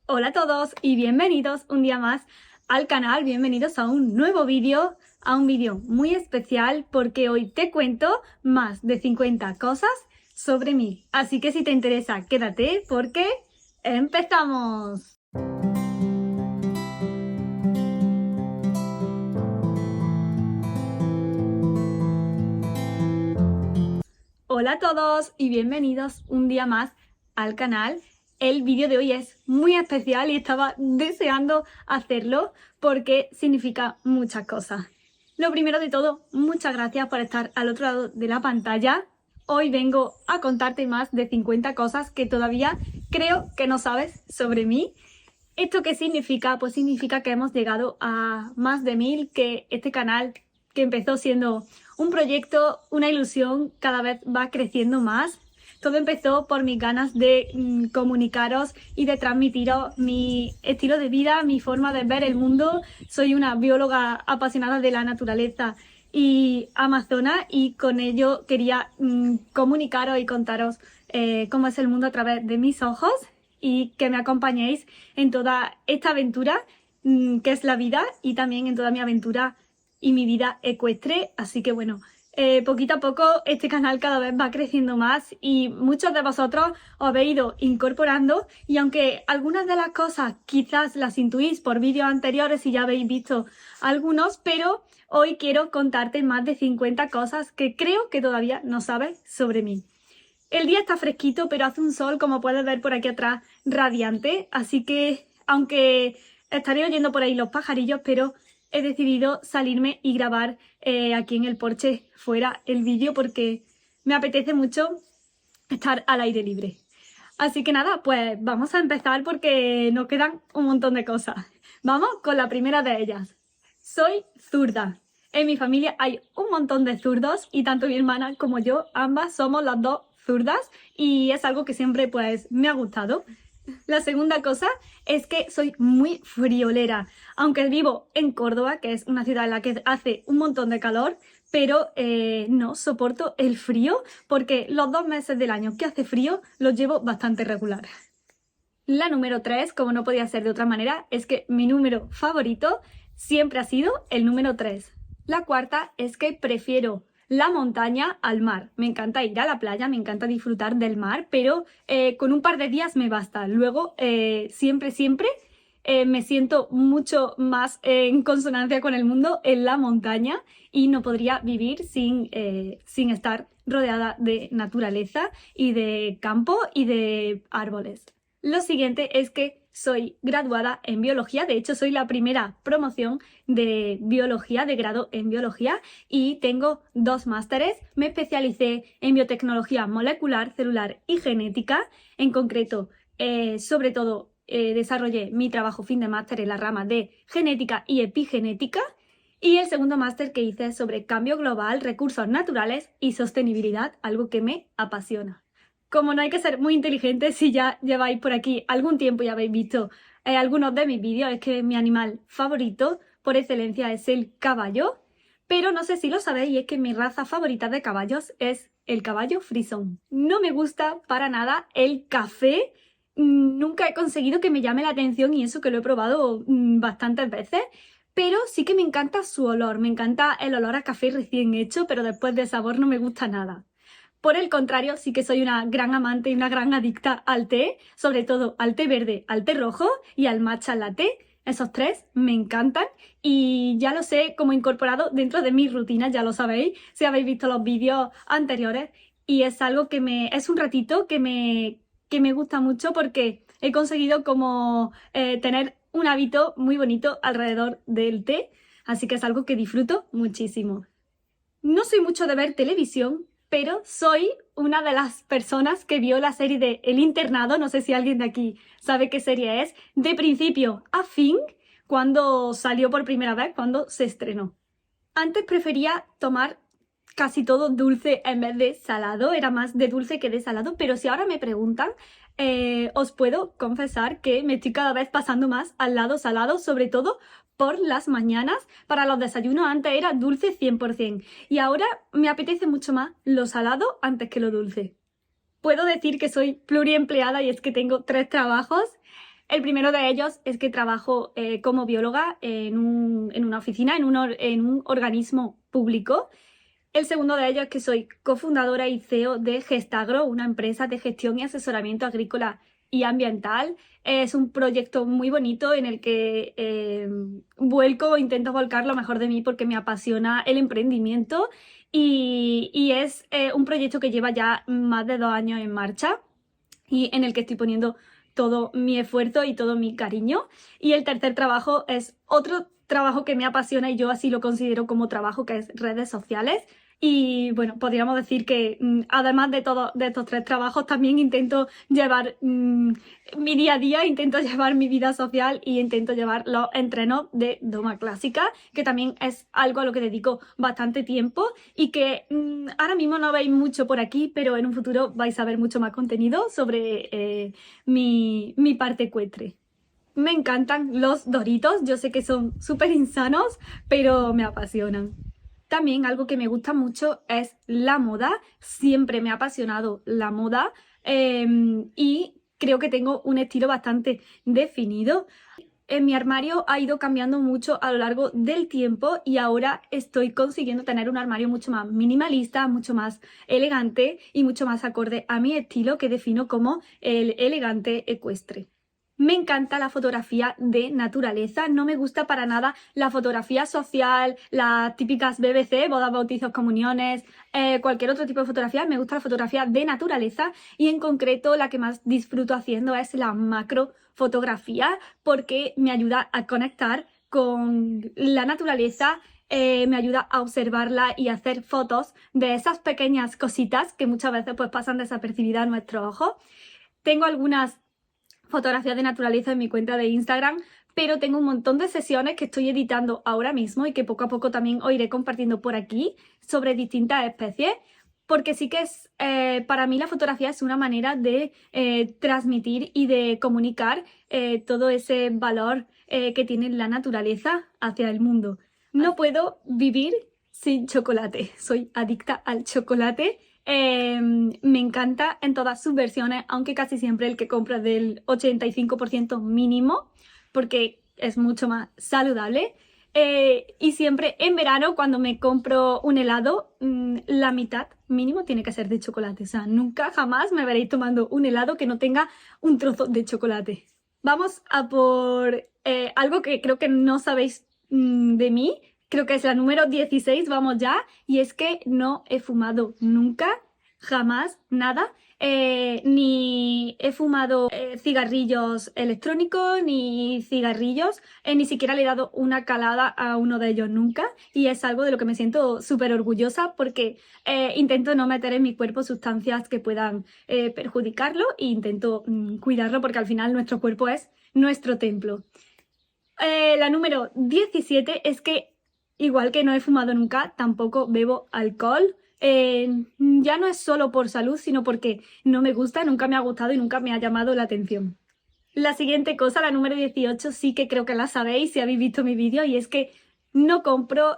Hola a todos y bienvenidos un día más al canal, bienvenidos a un nuevo vídeo, a un vídeo muy especial porque hoy te cuento más de 50 cosas sobre mí. Así que si te interesa, quédate porque ¡empezamos! Hola a todos y bienvenidos un día más al canal. El vídeo de hoy es muy especial y estaba deseando hacerlo porque significa muchas cosas. Lo primero de todo, muchas gracias por estar al otro lado de la pantalla. Hoy vengo a contarte más de 50 cosas que todavía creo que no sabes sobre mí. ¿Esto qué significa? Pues significa que hemos llegado a más de 1000, que este canal, que empezó siendo un proyecto, una ilusión, cada vez va creciendo más. Todo empezó por mis ganas de comunicaros y de transmitiros mi estilo de vida, mi forma de ver el mundo. Soy una bióloga apasionada de la naturaleza y amazona, y con ello quería comunicaros y contaros cómo es el mundo a través de mis ojos, y que me acompañéis en toda esta aventura que es la vida, y también en toda mi aventura y mi vida ecuestre. Así que bueno, poquito a poco este canal cada vez va creciendo más y muchos de vosotros os habéis ido incorporando, y aunque algunas de las cosas quizás las intuís por vídeos anteriores y ya habéis visto algunos, pero hoy quiero contarte más de 50 cosas que creo que todavía no sabes sobre mí. El día está fresquito, pero hace un sol, como puedes ver por aquí atrás, radiante. Así que, aunque estaré oyendo por ahí los pajarillos, pero he decidido salirme y grabar aquí en el porche fuera el vídeo porque me apetece mucho estar al aire libre. Así que nada, pues vamos a empezar porque nos quedan un montón de cosas. Vamos con la primera de ellas. Soy zurda. En mi familia hay un montón de zurdos y tanto mi hermana como yo, ambas somos las dos zurdas, y es algo que siempre pues me ha gustado. La segunda cosa es que soy muy friolera, aunque vivo en Córdoba, que es una ciudad en la que hace un montón de calor, pero no soporto el frío porque los 2 meses del año que hace frío los llevo bastante regular. La número 3, como no podía ser de otra manera, es que mi número favorito siempre ha sido el número 3. La cuarta es que prefiero la montaña al mar. Me encanta ir a la playa, me encanta disfrutar del mar, pero con un par de días me basta. Luego, siempre me siento mucho más en consonancia con el mundo en la montaña, y no podría vivir sin estar rodeada de naturaleza y de campo y de árboles. Lo siguiente es que soy graduada en biología, de hecho soy la primera promoción de biología, de grado en biología, y tengo 2 másteres. Me especialicé en biotecnología molecular, celular y genética. En concreto, sobre todo, desarrollé mi trabajo fin de máster en la rama de genética y epigenética. Y el segundo máster que hice es sobre cambio global, recursos naturales y sostenibilidad, algo que me apasiona. Como no hay que ser muy inteligente, si ya lleváis por aquí algún tiempo y habéis visto algunos de mis vídeos, es que mi animal favorito por excelencia es el caballo. Pero no sé si lo sabéis, y es que mi raza favorita de caballos es el caballo frisón. No me gusta para nada el café. Nunca he conseguido que me llame la atención, y eso que lo he probado bastantes veces. Pero sí que me encanta su olor, me encanta el olor a café recién hecho, pero después de sabor no me gusta nada. Por el contrario, sí que soy una gran amante y una gran adicta al té, sobre todo al té verde, al té rojo y al matcha latte. Esos 3 me encantan y ya los he como incorporado dentro de mis rutinas, ya lo sabéis, si habéis visto los vídeos anteriores, y es algo que es un ratito que me gusta mucho porque he conseguido como tener un hábito muy bonito alrededor del té, así que es algo que disfruto muchísimo. No soy mucho de ver televisión, pero soy una de las personas que vio la serie de El Internado, no sé si alguien de aquí sabe qué serie es, de principio a fin, cuando salió por primera vez, cuando se estrenó. Antes prefería tomar casi todo dulce en vez de salado, era más de dulce que de salado, pero si ahora me preguntan, os puedo confesar que me estoy cada vez pasando más al lado salado, sobre todo por las mañanas. Para los desayunos antes era dulce 100%, y ahora me apetece mucho más lo salado antes que lo dulce. Puedo decir que soy pluriempleada, y es que tengo 3 trabajos, El primero de ellos es que trabajo como bióloga en una oficina, en un organismo público. El segundo de ellos es que soy cofundadora y CEO de Gestagro, una empresa de gestión y asesoramiento agrícola y ambiental. Es un proyecto muy bonito en el que intento volcar lo mejor de mí porque me apasiona el emprendimiento y es un proyecto que lleva ya más de 2 años en marcha y en el que estoy poniendo todo mi esfuerzo y todo mi cariño. Y el tercer trabajo es otro trabajo que me apasiona y yo así lo considero como trabajo, que es redes sociales. Y bueno, podríamos decir que además de todos de estos 3 trabajos, también intento llevar mi día a día, intento llevar mi vida social y intento llevar los entrenos de Doma Clásica, que también es algo a lo que dedico bastante tiempo y que ahora mismo no veis mucho por aquí, pero en un futuro vais a ver mucho más contenido sobre mi parte ecuestre. Me encantan los Doritos, yo sé que son súper insanos, pero me apasionan. También algo que me gusta mucho es la moda, siempre me ha apasionado la moda y creo que tengo un estilo bastante definido. En mi armario ha ido cambiando mucho a lo largo del tiempo y ahora estoy consiguiendo tener un armario mucho más minimalista, mucho más elegante y mucho más acorde a mi estilo que defino como el elegante ecuestre. Me encanta la fotografía de naturaleza, no me gusta para nada la fotografía social, las típicas BBC, bodas, bautizos, comuniones, cualquier otro tipo de fotografía. Me gusta la fotografía de naturaleza y en concreto la que más disfruto haciendo es la macrofotografía porque me ayuda a conectar con la naturaleza, me ayuda a observarla y a hacer fotos de esas pequeñas cositas que muchas veces pues pasan desapercibidas a nuestros ojos. Tengo algunas fotografías de naturaleza en mi cuenta de Instagram, pero tengo un montón de sesiones que estoy editando ahora mismo y que poco a poco también os iré compartiendo por aquí sobre distintas especies, porque sí que es, para mí la fotografía es una manera de transmitir y de comunicar todo ese valor que tiene la naturaleza hacia el mundo. No puedo vivir sin chocolate, soy adicta al chocolate. Me encanta en todas sus versiones, aunque casi siempre el que compro es del 85% mínimo, porque es mucho más saludable. Y siempre en verano, cuando me compro un helado, la mitad mínimo tiene que ser de chocolate. O sea, nunca jamás me veréis tomando un helado que no tenga un trozo de chocolate. Vamos a por algo que creo que no sabéis de mí. Creo que es la número 16, vamos ya. Y es que no he fumado nunca, jamás, nada. Ni he fumado cigarrillos electrónicos, ni cigarrillos. Ni siquiera le he dado una calada a uno de ellos nunca. Y es algo de lo que me siento súper orgullosa porque intento no meter en mi cuerpo sustancias que puedan perjudicarlo e intento cuidarlo porque al final nuestro cuerpo es nuestro templo. La número 17 es que, igual que no he fumado nunca, tampoco bebo alcohol. Ya no es solo por salud, sino porque no me gusta, nunca me ha gustado y nunca me ha llamado la atención. La siguiente cosa, la número 18, sí que creo que la sabéis si habéis visto mi vídeo, y es que no compro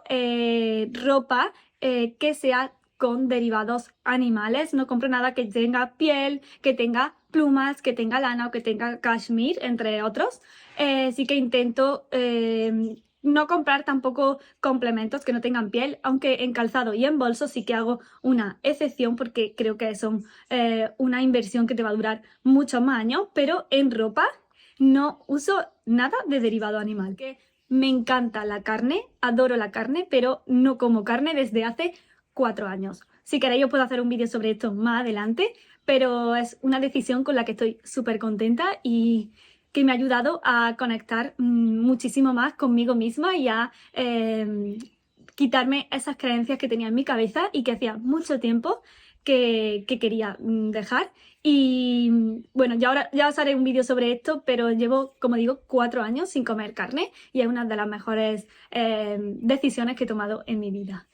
ropa que sea con derivados animales. No compro nada que tenga piel, que tenga plumas, que tenga lana o que tenga cashmere, entre otros. Sí que intento no comprar tampoco complementos que no tengan piel, aunque en calzado y en bolso sí que hago una excepción porque creo que son una inversión que te va a durar muchos más años, pero en ropa no uso nada de derivado animal. Que me encanta la carne, adoro la carne, pero no como carne desde hace 4 años. Si queréis os puedo hacer un vídeo sobre esto más adelante, pero es una decisión con la que estoy súper contenta y que me ha ayudado a conectar muchísimo más conmigo misma y a quitarme esas creencias que tenía en mi cabeza y que hacía mucho tiempo que quería dejar. Y bueno, ya os haré un vídeo sobre esto, pero llevo, como digo, 4 años sin comer carne y es una de las mejores decisiones que he tomado en mi vida.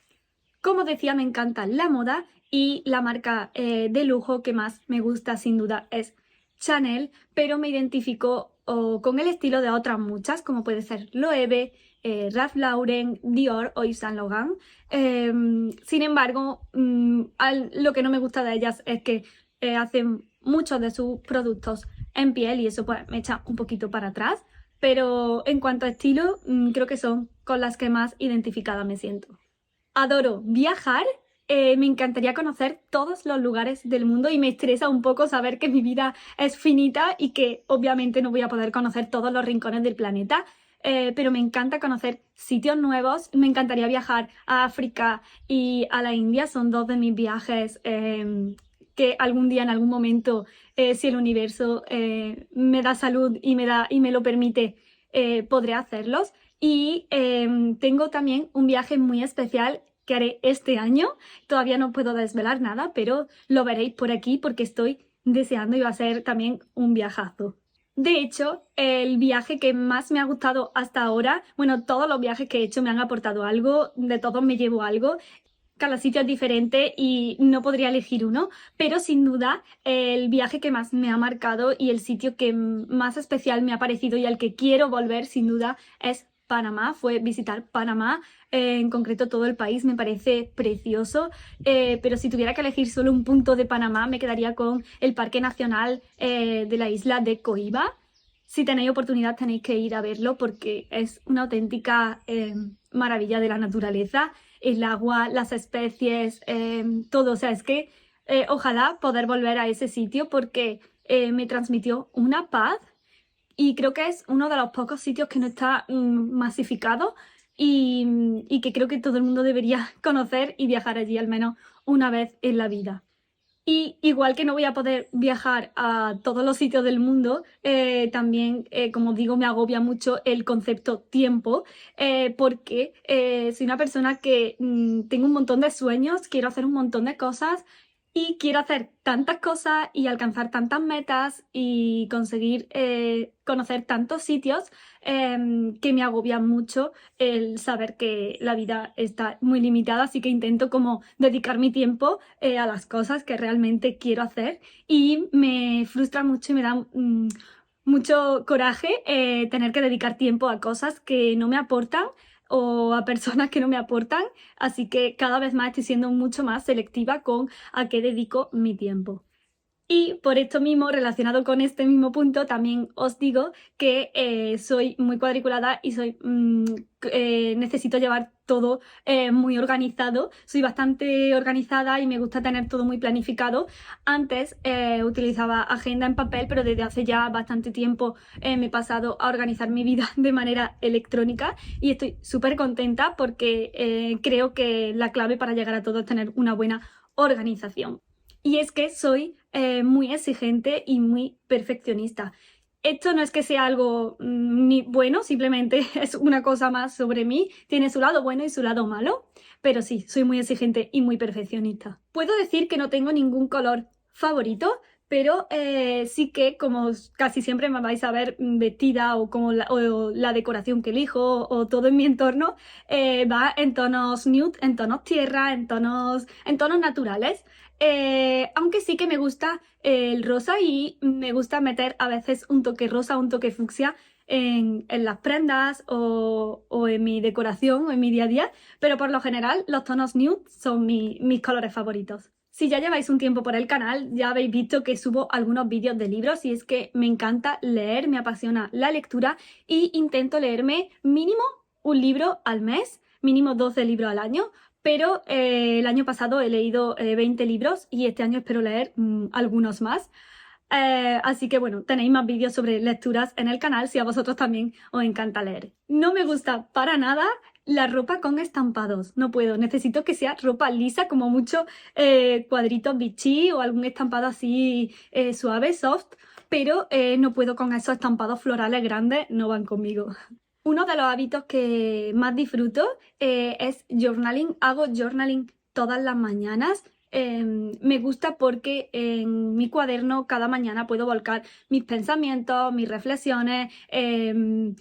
Como decía, me encanta la moda y la marca de lujo que más me gusta sin duda es Chanel, pero me identifico con el estilo de otras muchas, como puede ser Loewe, Ralph Lauren, Dior o Yves Saint Laurent. Sin embargo, lo que no me gusta de ellas es que hacen muchos de sus productos en piel y eso pues me echa un poquito para atrás. Pero en cuanto a estilo, creo que son con las que más identificada me siento. Adoro viajar, me encantaría conocer todos los lugares del mundo y me estresa un poco saber que mi vida es finita y que obviamente no voy a poder conocer todos los rincones del planeta, pero me encanta conocer sitios nuevos. Me encantaría viajar a África y a la India, son dos de mis viajes que algún día, en algún momento, si el universo me da salud y me lo permite, podré hacerlos. Y tengo también un viaje muy especial que haré este año. Todavía no puedo desvelar nada, pero lo veréis por aquí porque estoy deseando y va a ser también un viajazo. De hecho, el viaje que más me ha gustado hasta ahora, bueno, todos los viajes que he hecho me han aportado algo, de todos me llevo algo. Cada sitio es diferente y no podría elegir uno, pero sin duda el viaje que más me ha marcado y el sitio que más especial me ha parecido y al que quiero volver sin duda es Panamá. Fue visitar Panamá, en concreto todo el país, me parece precioso, pero si tuviera que elegir solo un punto de Panamá me quedaría con el Parque Nacional de la isla de Coiba. Si tenéis oportunidad tenéis que ir a verlo porque es una auténtica maravilla de la naturaleza, el agua, las especies, todo. O sea, es que ojalá poder volver a ese sitio porque me transmitió una paz y creo que es uno de los pocos sitios que no está masificado y que creo que todo el mundo debería conocer y viajar allí al menos una vez en la vida. Y igual que no voy a poder viajar a todos los sitios del mundo, también, como digo, me agobia mucho el concepto tiempo, porque soy una persona que tengo un montón de sueños, quiero hacer un montón de cosas y quiero hacer tantas cosas y alcanzar tantas metas y conseguir conocer tantos sitios, que me agobia mucho el saber que la vida está muy limitada, así que intento como dedicar mi tiempo a las cosas que realmente quiero hacer y me frustra mucho y me da mucho coraje tener que dedicar tiempo a cosas que no me aportan o a personas que no me aportan, así que cada vez más estoy siendo mucho más selectiva con a qué dedico mi tiempo. Y por esto mismo, relacionado con este mismo punto, también os digo que soy muy cuadriculada y necesito llevar todo muy organizado. Soy bastante organizada y me gusta tener todo muy planificado. Antes utilizaba agenda en papel, pero desde hace ya bastante tiempo me he pasado a organizar mi vida de manera electrónica y estoy súper contenta porque creo que la clave para llegar a todo es tener una buena organización. Y es que soy muy exigente y muy perfeccionista. Esto no es que sea algo ni bueno, simplemente es una cosa más sobre mí. Tiene su lado bueno y su lado malo, pero sí, soy muy exigente y muy perfeccionista. Puedo decir que no tengo ningún color favorito, pero sí que como casi siempre me vais a ver vestida o como o la decoración que elijo o todo en mi entorno va en tonos nude, en tonos tierra, en tonos naturales. Aunque sí que me gusta el rosa y me gusta meter a veces un toque rosa, un toque fucsia en las prendas o en mi decoración o en mi día a día, pero por lo general los tonos nude son mis colores favoritos. Si ya lleváis un tiempo por el canal, ya habéis visto que subo algunos vídeos de libros y es que me encanta leer, me apasiona la lectura y intento leerme mínimo un libro al mes, mínimo 12 libros al año, pero el año pasado he leído 20 libros y este año espero leer algunos más. Así que bueno, tenéis más vídeos sobre lecturas en el canal si a vosotros también os encanta leer. No me gusta para nada la ropa con estampados, no puedo, necesito que sea ropa lisa, como mucho cuadritos bichí o algún estampado así suave, soft, pero no puedo con esos estampados florales grandes, no van conmigo. Uno de los hábitos que más disfruto es journaling. Hago journaling todas las mañanas. Me gusta porque en mi cuaderno cada mañana puedo volcar mis pensamientos, mis reflexiones,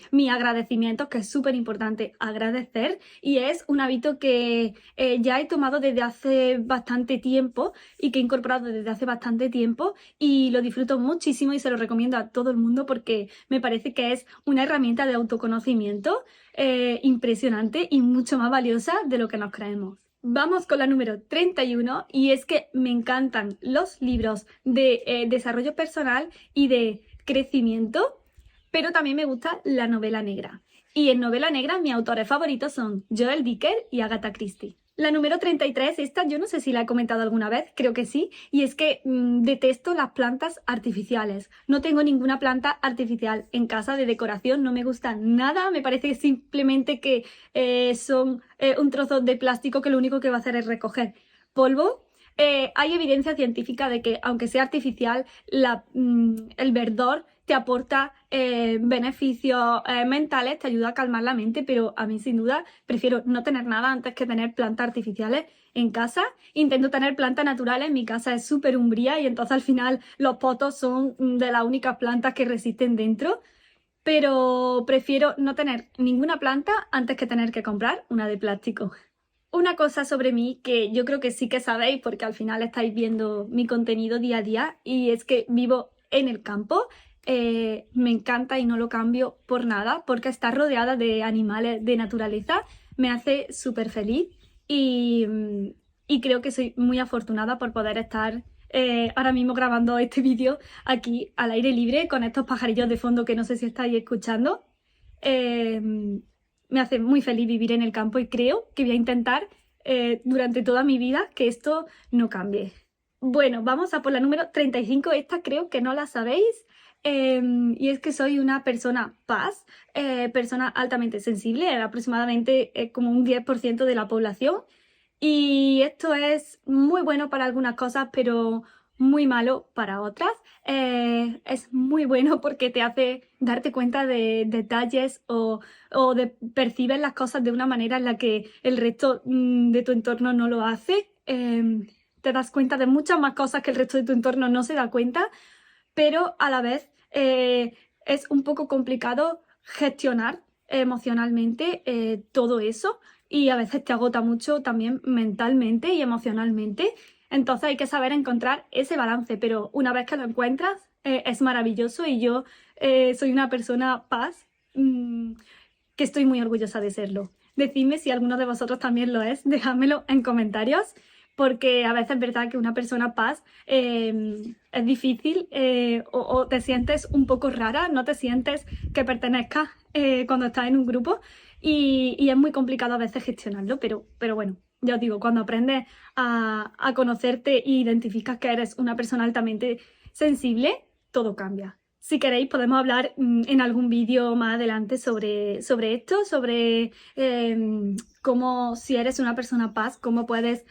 mis agradecimientos, que es súper importante agradecer. Y es un hábito que ya he tomado desde hace bastante tiempo y que he incorporado desde hace bastante tiempo y lo disfruto muchísimo y se lo recomiendo a todo el mundo porque me parece que es una herramienta de autoconocimiento impresionante y mucho más valiosa de lo que nos creemos. Vamos con la número 31 y es que me encantan los libros de desarrollo personal y de crecimiento, pero también me gusta la novela negra. Y en novela negra mis autores favoritos son Joel Dicker y Agatha Christie. La número 33, esta yo no sé si la he comentado alguna vez, creo que sí, y es que detesto las plantas artificiales. No tengo ninguna planta artificial en casa de decoración, no me gusta nada, me parece simplemente que son un trozo de plástico que lo único que va a hacer es recoger polvo. Hay evidencia científica de que, aunque sea artificial, el verdor te aporta beneficios mentales, te ayuda a calmar la mente, pero a mí sin duda prefiero no tener nada antes que tener plantas artificiales en casa. Intento tener plantas naturales, mi casa es súper umbría y entonces al final los potos son de las únicas plantas que resisten dentro, pero prefiero no tener ninguna planta antes que tener que comprar una de plástico. Una cosa sobre mí que yo creo que sí que sabéis porque al final estáis viendo mi contenido día a día, y es que vivo en el campo. Me encanta y no lo cambio por nada, porque estar rodeada de animales, de naturaleza, me hace súper feliz y, y creo que soy muy afortunada por poder estar ahora mismo grabando este vídeo aquí al aire libre con estos pajarillos de fondo que no sé si estáis escuchando. Me hace muy feliz vivir en el campo y creo que voy a intentar durante toda mi vida que esto no cambie. Bueno, vamos a por la número 35. Esta creo que no la sabéis. Y es que soy una persona paz, persona altamente sensible, aproximadamente como un 10% de la población. Y esto es muy bueno para algunas cosas, pero muy malo para otras. Es muy bueno porque te hace darte cuenta de detalles o percibes las cosas de una manera en la que el resto de tu entorno no lo hace. Te das cuenta de muchas más cosas que el resto de tu entorno no se da cuenta, pero a la vez es un poco complicado gestionar emocionalmente todo eso, y a veces te agota mucho también mentalmente y emocionalmente. Entonces hay que saber encontrar ese balance, pero una vez que lo encuentras es maravilloso, y yo soy una persona paz, que estoy muy orgullosa de serlo. Decidme si alguno de vosotros también lo es, dejádmelo en comentarios, porque a veces es verdad que una persona paz es difícil, o te sientes un poco rara, no te sientes que pertenezcas cuando estás en un grupo, y es muy complicado a veces gestionarlo, pero bueno, ya os digo, cuando aprendes a conocerte e identificas que eres una persona altamente sensible, todo cambia. Si queréis podemos hablar en algún vídeo más adelante sobre esto, sobre cómo, si eres una persona paz, cómo puedes,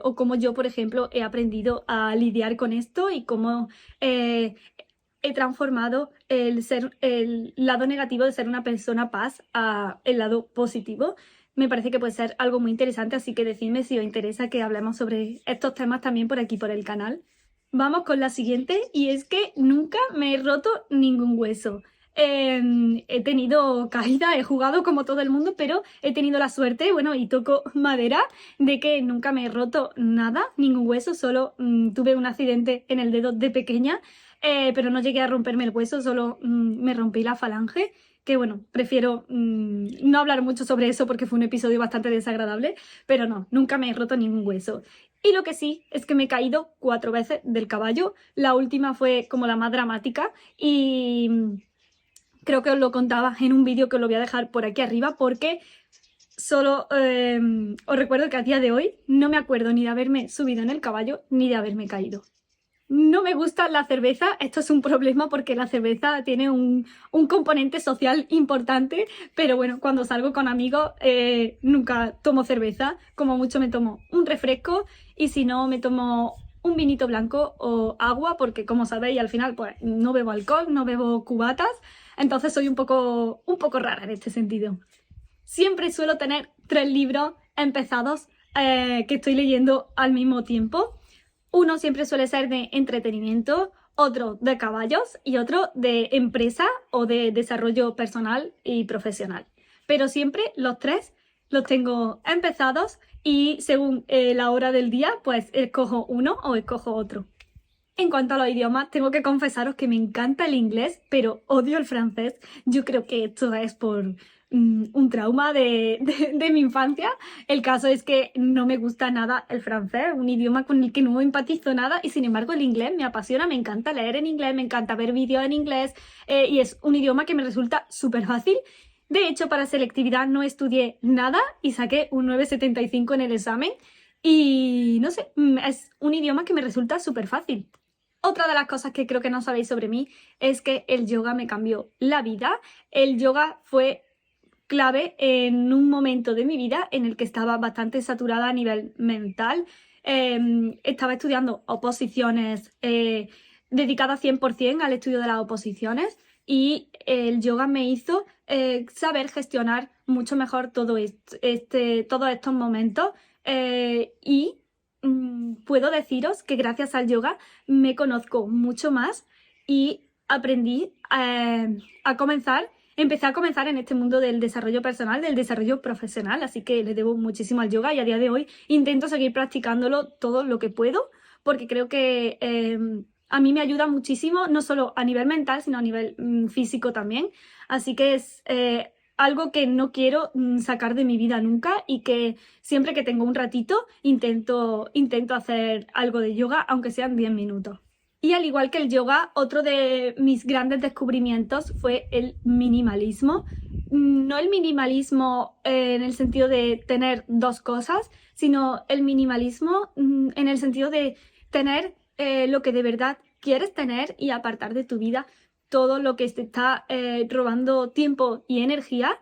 o cómo yo, por ejemplo, he aprendido a lidiar con esto, y cómo he transformado el lado negativo de ser una persona paz a el lado positivo. Me parece que puede ser algo muy interesante, así que decidme si os interesa que hablemos sobre estos temas también por aquí, por el canal. Vamos con la siguiente, y es que nunca me he roto ningún hueso. He tenido caídas, he jugado como todo el mundo, pero he tenido la suerte, bueno, y toco madera, de que nunca me he roto nada, ningún hueso. Solo tuve un accidente en el dedo de pequeña, pero no llegué a romperme el hueso, solo me rompí la falange, que bueno, prefiero no hablar mucho sobre eso porque fue un episodio bastante desagradable, pero no, nunca me he roto ningún hueso. Y lo que sí es que me he caído 4 veces del caballo. La última fue como la más dramática, y creo que os lo contaba en un vídeo que os lo voy a dejar por aquí arriba, porque solo os recuerdo que a día de hoy no me acuerdo ni de haberme subido en el caballo ni de haberme caído. No me gusta la cerveza, esto es un problema porque la cerveza tiene un componente social importante, pero bueno, cuando salgo con amigos nunca tomo cerveza, como mucho me tomo un refresco, y si no me tomo un vinito blanco o agua, porque como sabéis al final pues no bebo alcohol, no bebo cubatas, entonces soy un poco rara en este sentido. Siempre suelo tener 3 libros empezados que estoy leyendo al mismo tiempo. Uno siempre suele ser de entretenimiento, otro de caballos y otro de empresa o de desarrollo personal y profesional. Pero siempre los 3 los tengo empezados, y según la hora del día, pues escojo uno o escojo otro. En cuanto a los idiomas, tengo que confesaros que me encanta el inglés, pero odio el francés. Yo creo que esto es por un trauma de mi infancia. El caso es que no me gusta nada el francés, un idioma con el que no empatizo nada, y sin embargo el inglés me apasiona, me encanta leer en inglés, me encanta ver vídeos en inglés, y es un idioma que me resulta súper fácil. De hecho, para selectividad no estudié nada y saqué un 9,75 en el examen. Y no sé, es un idioma que me resulta súper fácil. Otra de las cosas que creo que no sabéis sobre mí es que el yoga me cambió la vida. El yoga fue clave en un momento de mi vida en el que estaba bastante saturada a nivel mental. Estaba estudiando oposiciones, dedicada 100% al estudio de las oposiciones, y el yoga me hizo saber gestionar mucho mejor todos estos momentos, y puedo deciros que gracias al yoga me conozco mucho más y aprendí empecé a comenzar en este mundo del desarrollo personal, del desarrollo profesional, así que le debo muchísimo al yoga y a día de hoy intento seguir practicándolo todo lo que puedo, porque creo que a mí me ayuda muchísimo, no solo a nivel mental, sino a nivel físico también. Así que es algo que no quiero sacar de mi vida nunca, y que siempre que tengo un ratito intento hacer algo de yoga, aunque sean 10 minutos. Y al igual que el yoga, otro de mis grandes descubrimientos fue el minimalismo. No el minimalismo en el sentido de tener dos cosas, sino el minimalismo en el sentido de tener lo que de verdad quieres tener y apartar de tu vida todo lo que te está robando tiempo y energía.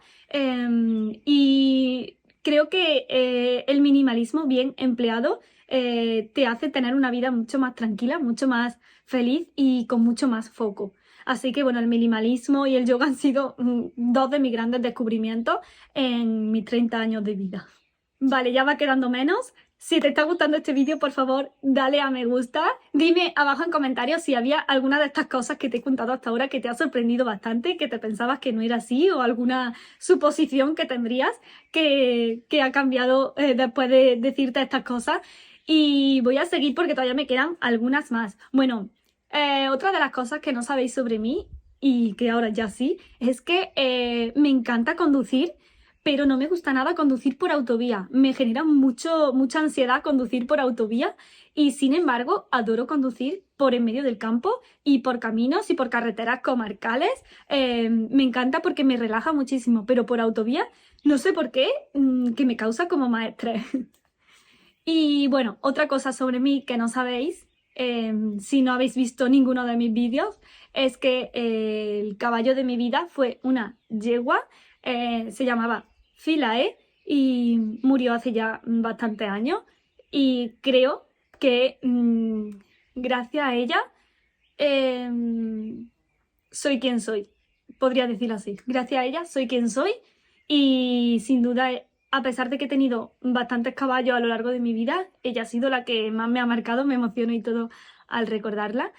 Y creo que el minimalismo bien empleado te hace tener una vida mucho más tranquila, mucho más feliz y con mucho más foco. Así que bueno, el minimalismo y el yoga han sido dos de mis grandes descubrimientos en mis 30 años de vida. Vale, ya va quedando menos. Si te está gustando este vídeo, por favor, dale a me gusta. Dime abajo en comentarios si había alguna de estas cosas que te he contado hasta ahora que te ha sorprendido bastante, que te pensabas que no era así, o alguna suposición que tendrías que ha cambiado después de decirte estas cosas. Y voy a seguir porque todavía me quedan algunas más. Bueno, otra de las cosas que no sabéis sobre mí, y que ahora ya sí, es que me encanta conducir, pero no me gusta nada conducir por autovía. Me genera mucha ansiedad conducir por autovía, y sin embargo adoro conducir por en medio del campo y por caminos y por carreteras comarcales. Me encanta porque me relaja muchísimo, pero por autovía no sé por qué, que me causa como más estrés. Y bueno, otra cosa sobre mí que no sabéis, si no habéis visto ninguno de mis vídeos, es que el caballo de mi vida fue una yegua, se llamaba Philae y murió hace ya bastantes años, y creo que gracias a ella soy quien soy, podría decirlo así. Gracias a ella soy quien soy, y sin duda, a pesar de que he tenido bastantes caballos a lo largo de mi vida, ella ha sido la que más me ha marcado, me emociono y todo al recordarla,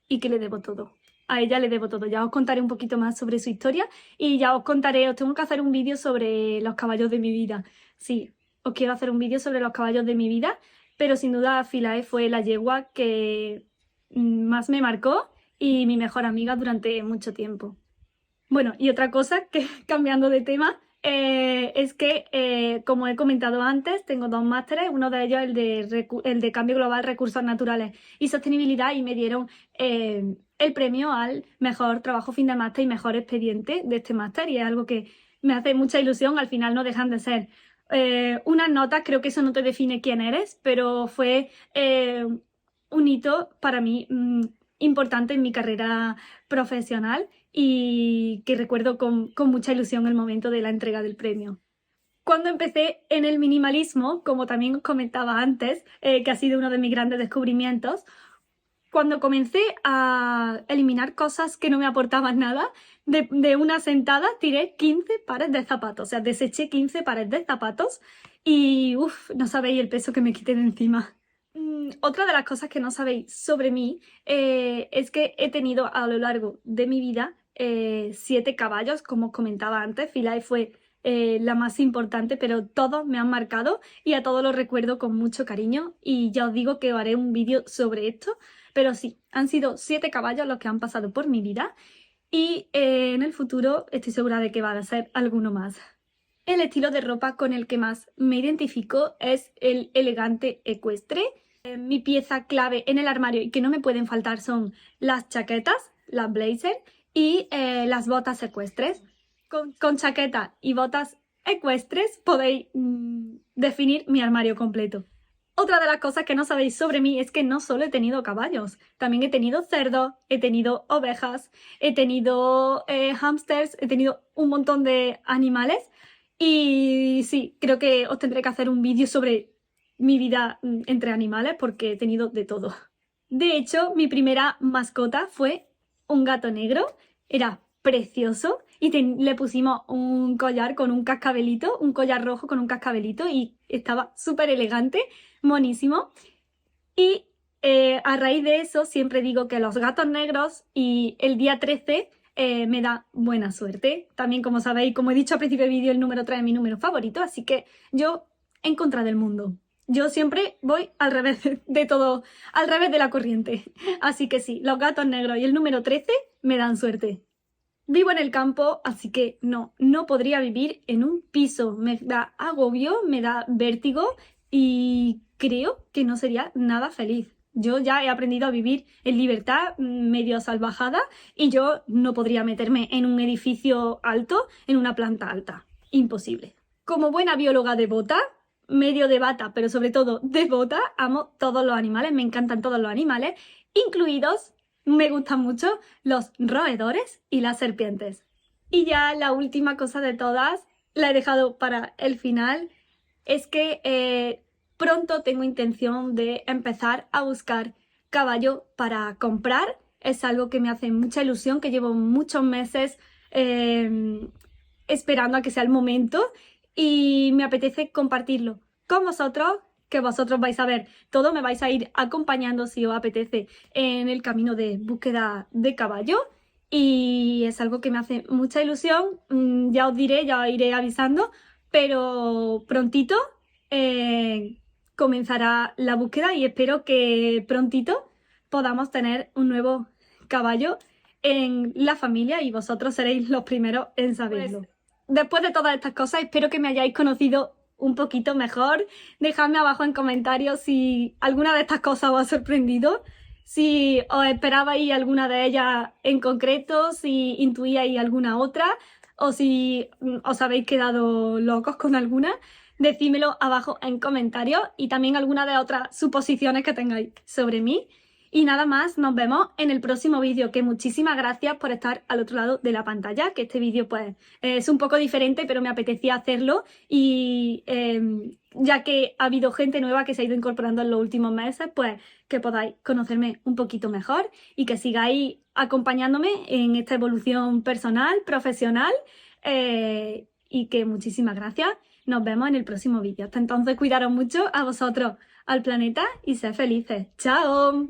y que le debo todo. A ella le debo todo. Ya os contaré un poquito más sobre su historia, y ya os contaré, os tengo que hacer un vídeo sobre los caballos de mi vida. Sí, os quiero hacer un vídeo sobre los caballos de mi vida, pero sin duda Philae fue la yegua que más me marcó y mi mejor amiga durante mucho tiempo. Bueno, y otra cosa que cambiando de tema, es que, como he comentado antes, tengo dos másteres, uno de ellos el de Cambio Global, Recursos Naturales y Sostenibilidad, y me dieron el premio al mejor trabajo fin de máster y mejor expediente de este máster, y es algo que me hace mucha ilusión. Al final no dejan de ser unas notas, creo que eso no te define quién eres, pero fue un hito para mí importante en mi carrera profesional, y que recuerdo con mucha ilusión el momento de la entrega del premio. Cuando empecé en el minimalismo, como también os comentaba antes, que ha sido uno de mis grandes descubrimientos, cuando comencé a eliminar cosas que no me aportaban nada, de una sentada tiré 15 pares de zapatos, o sea, deseché 15 pares de zapatos, y no sabéis el peso que me quité de encima. Otra de las cosas que no sabéis sobre mí es que he tenido a lo largo de mi vida 7 caballos, como os comentaba antes. Philae fue la más importante, pero todos me han marcado y a todos los recuerdo con mucho cariño y ya os digo que haré un vídeo sobre esto, pero sí, han sido 7 caballos los que han pasado por mi vida y en el futuro estoy segura de que va a ser alguno más. El estilo de ropa con el que más me identifico es el elegante ecuestre. Mi pieza clave en el armario y que no me pueden faltar son las chaquetas, las blazers y las botas ecuestres. Con chaqueta y botas ecuestres podéis definir mi armario completo. Otra de las cosas que no sabéis sobre mí es que no solo he tenido caballos, también he tenido cerdos, he tenido ovejas, he tenido hámsters, he tenido un montón de animales y sí, creo que os tendré que hacer un vídeo sobre mi vida entre animales porque he tenido de todo. De hecho, mi primera mascota fue un gato negro, era precioso y le pusimos un collar con un cascabelito, un collar rojo con un cascabelito y estaba súper elegante, monísimo. Y a raíz de eso siempre digo que los gatos negros y el día 13 me da buena suerte. También, como sabéis, como he dicho al principio del vídeo, el número 3 es mi número favorito, así que yo en contra del mundo. Yo siempre voy al revés de todo, al revés de la corriente. Así que sí, los gatos negros y el número 13 me dan suerte. Vivo en el campo, así que no podría vivir en un piso. Me da agobio, me da vértigo y creo que no sería nada feliz. Yo ya he aprendido a vivir en libertad, medio salvajada, y yo no podría meterme en un edificio alto, en una planta alta. Imposible. Como buena bióloga devota, medio de bata, pero sobre todo devota, amo todos los animales, me encantan todos los animales, incluidos, me gustan mucho, los roedores y las serpientes. Y ya la última cosa de todas, la he dejado para el final, es que pronto tengo intención de empezar a buscar caballo para comprar. Es algo que me hace mucha ilusión, que llevo muchos meses esperando a que sea el momento y me apetece compartirlo con vosotros, que vosotros vais a ver todo, me vais a ir acompañando si os apetece en el camino de búsqueda de caballo y es algo que me hace mucha ilusión. Ya os diré, ya os iré avisando, pero prontito comenzará la búsqueda y espero que prontito podamos tener un nuevo caballo en la familia y vosotros seréis los primeros en saberlo. Pues, después de todas estas cosas, espero que me hayáis conocido un poquito mejor. Dejadme abajo en comentarios si alguna de estas cosas os ha sorprendido, si os esperabais alguna de ellas en concreto, si intuíais alguna otra o si os habéis quedado locos con alguna. Decídmelo abajo en comentarios y también alguna de otras suposiciones que tengáis sobre mí. Y nada más, nos vemos en el próximo vídeo, que muchísimas gracias por estar al otro lado de la pantalla, que este vídeo pues es un poco diferente, pero me apetecía hacerlo y ya que ha habido gente nueva que se ha ido incorporando en los últimos meses, pues que podáis conocerme un poquito mejor y que sigáis acompañándome en esta evolución personal, profesional y que muchísimas gracias. Nos vemos en el próximo vídeo. Hasta entonces, cuidaros mucho a vosotros, al planeta y sed felices. ¡Chao!